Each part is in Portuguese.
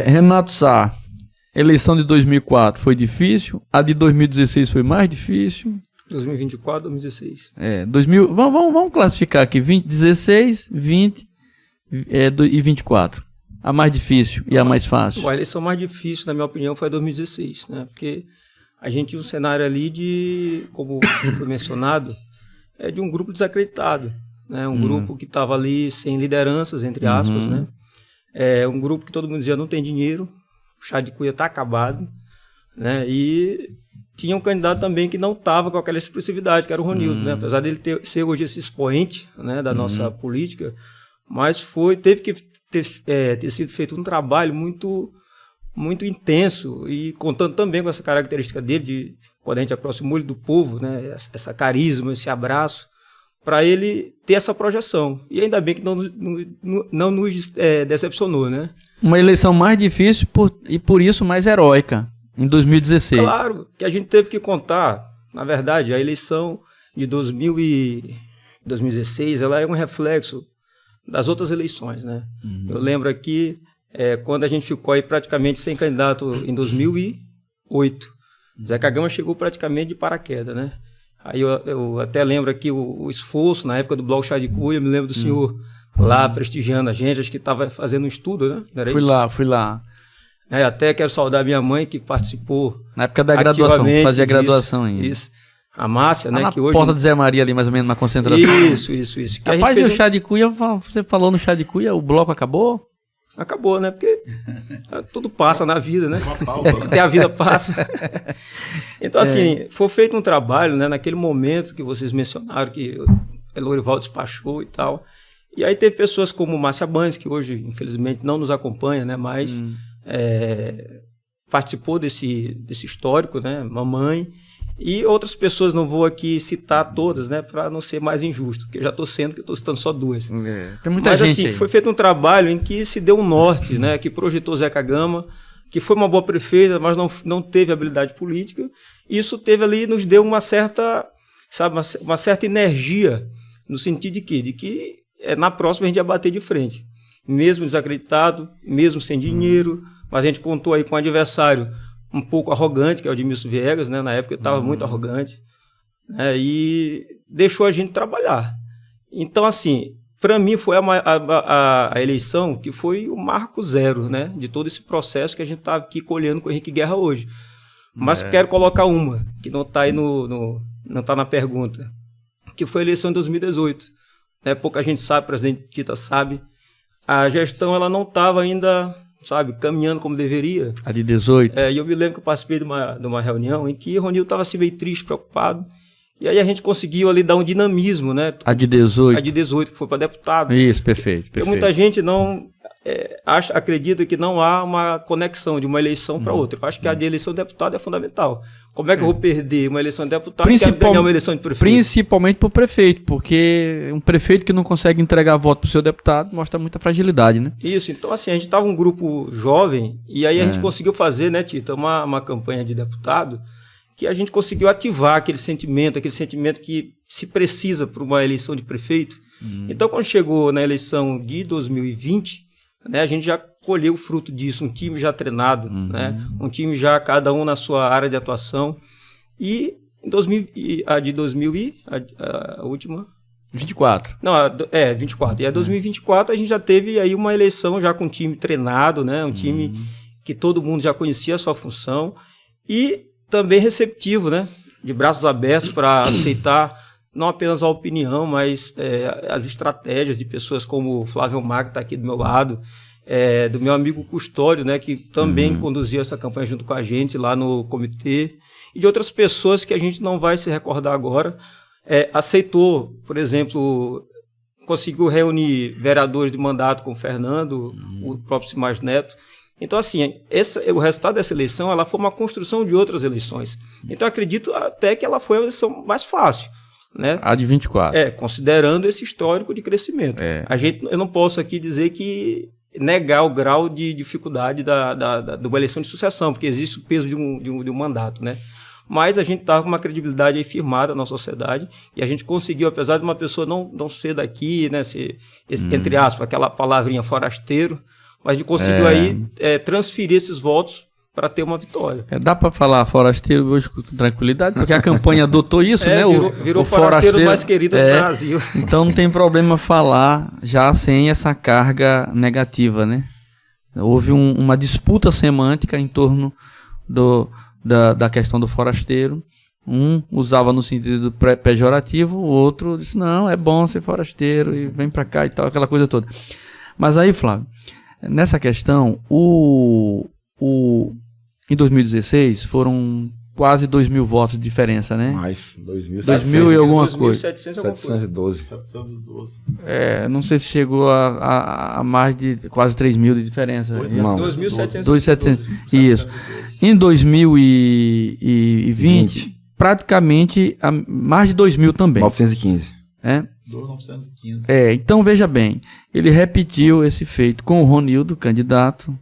Renato Sá, eleição de 2004 foi difícil, a de 2016 foi mais difícil. 2024, 2016. 2000, vamos classificar aqui, 16, 20 e 24. A mais difícil e a mais fácil. A eleição mais difícil, na minha opinião, foi a 2016, né? Porque a gente tinha um cenário ali de, como foi mencionado, de um grupo desacreditado, né? Um grupo que estava ali sem lideranças, entre aspas, né? Um grupo que todo mundo dizia não tem dinheiro, o chá de cuia está acabado, né? E tinha um candidato também que não estava com aquela expressividade, que era o Ronildo, né? Apesar dele ser hoje esse expoente, né, da nossa política, mas teve que ter sido feito um trabalho muito, muito intenso e contando também com essa característica dele, de quando a gente aproximou ele do povo, né, essa carisma, esse abraço, para ele ter essa projeção. E ainda bem que não nos decepcionou, né? Uma eleição mais difícil e por isso mais heróica, em 2016. Claro, que a gente teve que contar, na verdade, a eleição de 2016, ela é um reflexo das outras eleições, né? Eu lembro aqui, quando a gente ficou aí praticamente sem candidato em 2008, Zeca Gama chegou praticamente de paraquedas, né? Aí eu até lembro aqui o esforço, na época do Bloco Chá de Cuia, eu me lembro do senhor lá prestigiando a gente, acho que estava fazendo um estudo, né? Fui lá. Até quero saudar minha mãe, que participou. Na época da graduação, fazia graduação ainda. Isso. A Márcia, né? Na que hoje... porta do Zé Maria ali, mais ou menos, na concentração. Isso. Que rapaz, e o Chá de Cuia, você falou no Chá de Cuia, o bloco acabou? Acabou, né? Porque tudo passa na vida, né? Uma pausa, né? Até a vida passa. Então, assim, foi feito um trabalho, né? Naquele momento que vocês mencionaram, que o Lorival despachou e tal. E aí teve pessoas como Márcia Banes, que hoje, infelizmente, não nos acompanha, né? Mas participou desse histórico, né? Mamãe. E outras pessoas, não vou aqui citar todas, né, para não ser mais injusto, porque eu já estou sendo, que eu estou citando só duas. Tem muita gente assim, aí. Foi feito um trabalho em que se deu um norte, né, que projetou Zeca Gama, que foi uma boa prefeita, mas não teve habilidade política. Isso teve ali, nos deu uma certa, sabe, uma certa energia, no sentido de que na próxima a gente ia bater de frente. Mesmo desacreditado, mesmo sem dinheiro, mas a gente contou aí com um adversário um pouco arrogante, que é o Edmilson Viegas, né? Na época ele estava muito arrogante, né? E deixou a gente trabalhar. Então, assim, para mim foi a eleição que foi o marco zero, né? De todo esse processo que a gente está aqui colhendo com o Henrique Guerra hoje. Mas quero colocar uma, que não está aí não está na pergunta, que foi a eleição de 2018. Né? Pouca gente sabe, o presidente Tita sabe, a gestão ela não estava ainda... sabe, caminhando como deveria. A de 18. E eu me lembro que eu participei de uma reunião em que o Ronildo estava assim meio triste, preocupado. E aí a gente conseguiu ali dar um dinamismo, né? A de 18. A de 18, que foi para deputado. Isso, perfeito. Porque muita gente não acredita que não há uma conexão de uma eleição para outra. Eu acho que a de eleição de deputado é fundamental. Como é que eu vou perder uma eleição de deputado e quero ganhar uma eleição de prefeito? Principalmente para o prefeito, porque um prefeito que não consegue entregar voto para o seu deputado mostra muita fragilidade, né? Isso, então assim, a gente estava um grupo jovem e aí a gente conseguiu fazer, né, Tita, uma campanha de deputado que a gente conseguiu ativar aquele sentimento que se precisa para uma eleição de prefeito. Então, quando chegou na eleição de 2020, né, a gente já colheu o fruto disso, um time já treinado, né, um time já cada um na sua área de atuação. E em 2000, a última... 24. Não, 24. E a 2024 a gente já teve aí uma eleição já com um time treinado, né, um time que todo mundo já conhecia a sua função e também receptivo, né, de braços abertos para aceitar não apenas a opinião, mas as estratégias de pessoas como o Flávio Mar, que está aqui do meu lado, do meu amigo Custódio, né, que também conduziu essa campanha junto com a gente lá no comitê, e de outras pessoas que a gente não vai se recordar agora. Aceitou, por exemplo, conseguiu reunir vereadores de mandato com o Fernando, o próprio Simás Neto. Então, assim, o resultado dessa eleição ela foi uma construção de outras eleições. Então, acredito até que ela foi a eleição mais fácil. Né? A de 24. Considerando esse histórico de crescimento. Eu não posso aqui dizer negar o grau de dificuldade de uma eleição de sucessão, porque existe o peso de um mandato, né? Mas a gente estava com uma credibilidade aí firmada na sociedade e a gente conseguiu, apesar de uma pessoa não ser daqui, né, ser, entre aspas, aquela palavrinha forasteiro, Mas a gente conseguiu aí transferir esses votos para ter uma vitória. Dá para falar forasteiro hoje com tranquilidade, porque a campanha adotou isso, né? Virou o forasteiro mais querido do Brasil. Então não tem problema falar já sem essa carga negativa, né? Houve uma disputa semântica em torno da questão do forasteiro. Um usava no sentido pejorativo, o outro disse, não, é bom ser forasteiro e vem para cá e tal, aquela coisa toda. Mas aí, Flávio, nessa questão, em 2016 foram quase 2.000 votos de diferença, né? Mais, 2.000 e alguma coisa. 712. Não sei se chegou a mais de quase 3.000 de diferença. 2.700. Isso. Em 2020, praticamente mais de 2.000 também. 915. 2.915. Então veja bem, ele repetiu esse feito com o Ronildo, candidato,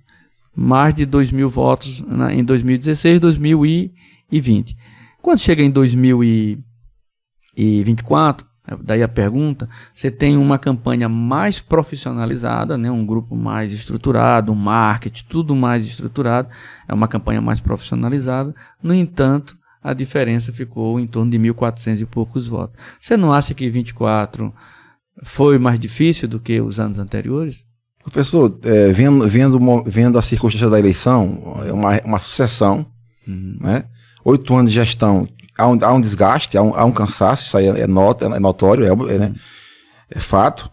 mais de 2.000 votos em 2016, 2020. Quando chega em 2024, daí a pergunta, você tem uma campanha mais profissionalizada, né, um grupo mais estruturado, um marketing, tudo mais estruturado, é uma campanha mais profissionalizada. No entanto, a diferença ficou em torno de 1.400 e poucos votos. Você não acha que 24 foi mais difícil do que os anos anteriores? Professor, vendo a circunstância da eleição, é uma sucessão, né? 8 anos de gestão, há um desgaste, há um cansaço, isso aí é notório, é fato,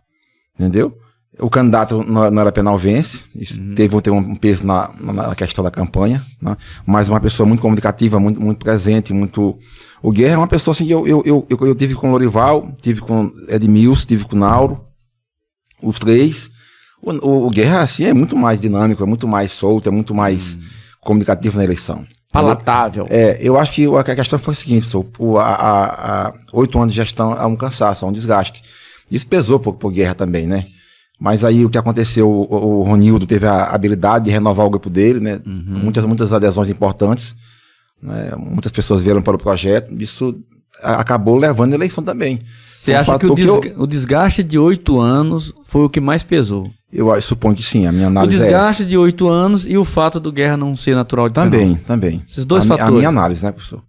entendeu? O candidato não era penal vence, isso teve um peso na questão da campanha, né? Mas uma pessoa muito comunicativa, muito presente, muito... O Guerra é uma pessoa assim, eu tive com o Lorival, tive com Edmilson, tive com o Nauro, os três. O Guerra, assim, é muito mais dinâmico, é muito mais solto, é muito mais comunicativo na eleição. Palatável. Eu acho que a questão foi a seguinte, 8 anos de gestão há um cansaço, há um desgaste. Isso pesou pro Guerra também, né? Mas aí o que aconteceu, o Ronildo teve a habilidade de renovar o grupo dele, né? Muitas adesões importantes, né? Muitas pessoas vieram para o projeto, isso acabou levando a eleição também. Você acha que o desgaste de 8 anos foi o que mais pesou? Eu suponho que sim, a minha análise o desgaste de 8 anos e o fato do Guerra não ser natural de penal. Também. Esses dois fatores. A minha análise, né, professor?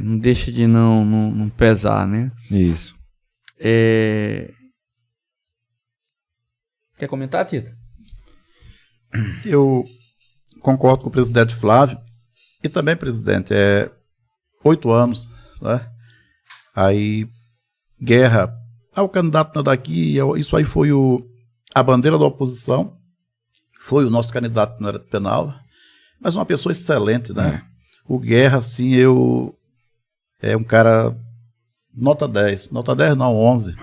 Não deixa de não pesar, né? Isso. Quer comentar, Tito? Eu concordo com o presidente Flávio e também, presidente, 8 anos, né? Aí, Guerra, o candidato não é daqui, isso aí foi a bandeira da oposição, foi o nosso candidato não era penal, mas uma pessoa excelente, né? O Guerra, assim, é um cara nota 10 não, 11.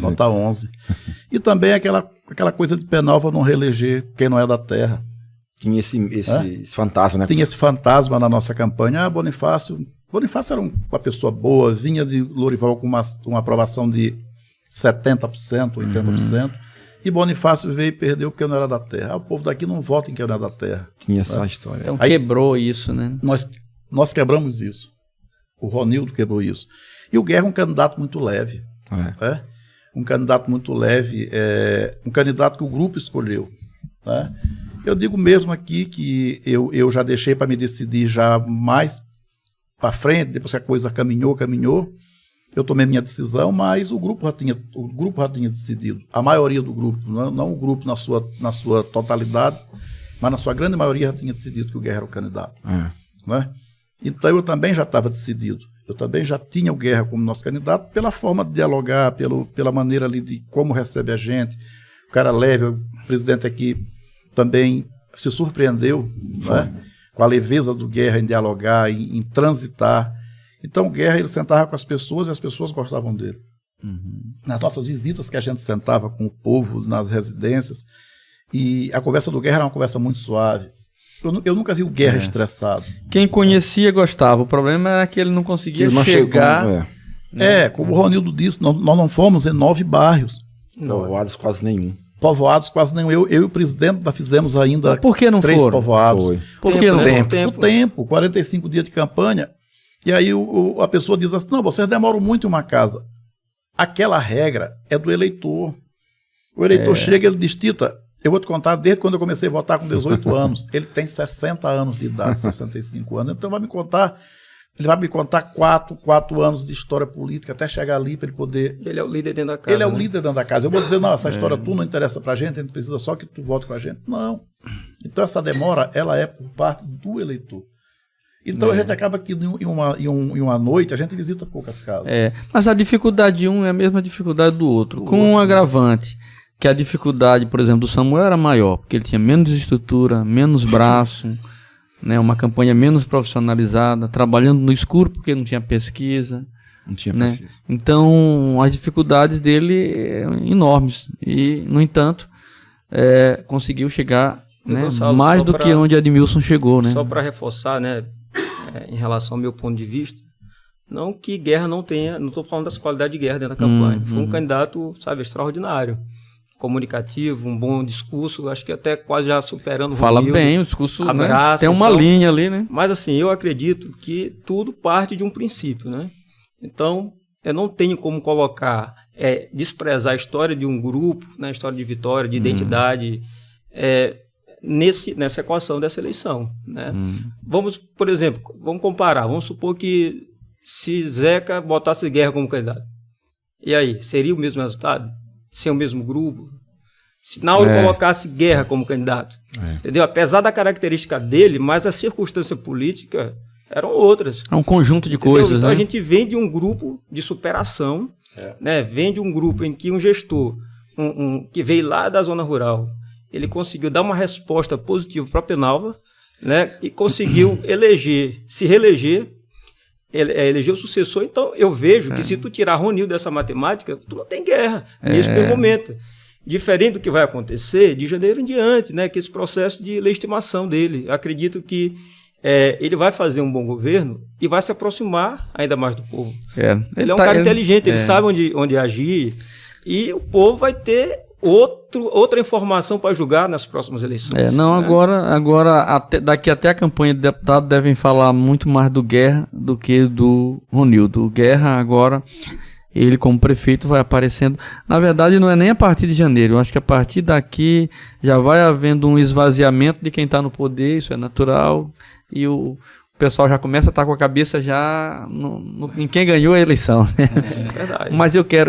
Nota 11. E também aquela coisa de Penalva não reeleger quem não é da terra. Tinha esse fantasma, né? Tinha esse fantasma na nossa campanha. Bonifácio era uma pessoa boa, vinha de Lorival com uma aprovação de 70%, 80%, e Bonifácio veio e perdeu porque não era da terra. O povo daqui não vota em quem não é da terra. Tinha essa história. Então quebrou isso, né? Nós quebramos isso. O Ronildo quebrou isso. E o Guerra é um candidato muito leve. Um candidato muito leve, um candidato que o grupo escolheu. Né? Eu digo mesmo aqui que eu já deixei para me decidir já mais para frente, depois que a coisa caminhou, eu tomei minha decisão, mas o grupo já tinha decidido. A maioria do grupo, não o grupo na sua totalidade, mas na sua grande maioria já tinha decidido que o Guerra era o candidato. Né? Então eu também já estava decidido. Eu também já tinha o Guerra como nosso candidato pela forma de dialogar, pela maneira ali de como recebe a gente. O cara leve, o presidente aqui também se surpreendeu, né, com a leveza do Guerra em dialogar, em transitar. Então o Guerra, ele sentava com as pessoas e as pessoas gostavam dele. Nas nossas visitas que a gente sentava com o povo nas residências, e a conversa do Guerra era uma conversa muito suave. Eu nunca vi o Guerra estressado. Quem conhecia gostava. O problema era que ele não conseguia chegar. Como o Ronildo disse, nós não fomos em 9 bairros. Povoados quase nenhum. Eu e o presidente fizemos ainda por que não 3 foram? povoados. Por que não foram? O tempo, 45 dias de campanha. E aí a pessoa diz assim, não, vocês demoram muito em uma casa. Aquela regra é do eleitor. O eleitor chega, ele diz, Tita, eu vou te contar desde quando eu comecei a votar com 18 anos. Ele tem 60 anos de idade, 65 anos. Então ele vai me contar 4 anos de história política até chegar ali para ele poder... Ele é o líder dentro da casa. Ele é o líder dentro da casa. Eu vou dizer, não, essa história tu não interessa pra gente, a gente precisa só que tu vote com a gente. Não. Então essa demora, ela é por parte do eleitor. Então a gente acaba que em uma noite a gente visita poucas casas. Mas a dificuldade de um é a mesma dificuldade do outro. Com um agravante, que a dificuldade, por exemplo, do Samuel era maior, porque ele tinha menos estrutura, menos braço, né, uma campanha menos profissionalizada, trabalhando no escuro porque não tinha pesquisa. Não tinha pesquisa. Então, as dificuldades dele eram enormes. E, no entanto, conseguiu chegar, né, Gonçalo, mais do que onde Edmilson chegou. Né? Só para reforçar, né, em relação ao meu ponto de vista, não que Guerra não tenha, não estou falando das qualidades de Guerra dentro da campanha. Foi um candidato, sabe, extraordinário. Comunicativo, um bom discurso, acho que até quase já superando o Fala Romildo, bem, o discurso, abraça, né? Tem uma linha ali, né? Mas assim, eu acredito que tudo parte de um princípio, né? Então, eu não tenho como colocar, desprezar a história de um grupo, né? A história de vitória, de identidade, nessa equação dessa eleição, né? Vamos, por exemplo, vamos comparar, vamos supor que se Zeca botasse Guerra como candidato, e aí, seria o mesmo resultado? Sem o mesmo grupo? Se Nauro colocasse Guerra como candidato, entendeu? Apesar da característica dele, mas a circunstância política eram outras. É um conjunto de entendeu? coisas, então né? A gente vem de um grupo de superação, né? Vem de um grupo em que um gestor, que veio lá da zona rural, ele conseguiu dar uma resposta positiva para Penalva, né? E conseguiu se reeleger, eleger o sucessor. Então eu vejo que se tu tirar Ronildo dessa matemática, tu não tem Guerra nesse primeiro momento. Diferente do que vai acontecer de janeiro em diante, né? Que esse processo de legitimação dele. Eu acredito que ele vai fazer um bom governo e vai se aproximar ainda mais do povo. Ele é um cara inteligente, ele sabe onde agir, e o povo vai ter outra informação para julgar nas próximas eleições. Agora daqui até a campanha de deputado devem falar muito mais do Guerra do que do Ronildo. O Guerra agora, ele como prefeito vai aparecendo, na verdade não é nem a partir de janeiro, eu acho que a partir daqui já vai havendo um esvaziamento de quem está no poder, isso é natural, e o pessoal já começa a estar com a cabeça já em quem ganhou a eleição. Né? É verdade. Mas eu quero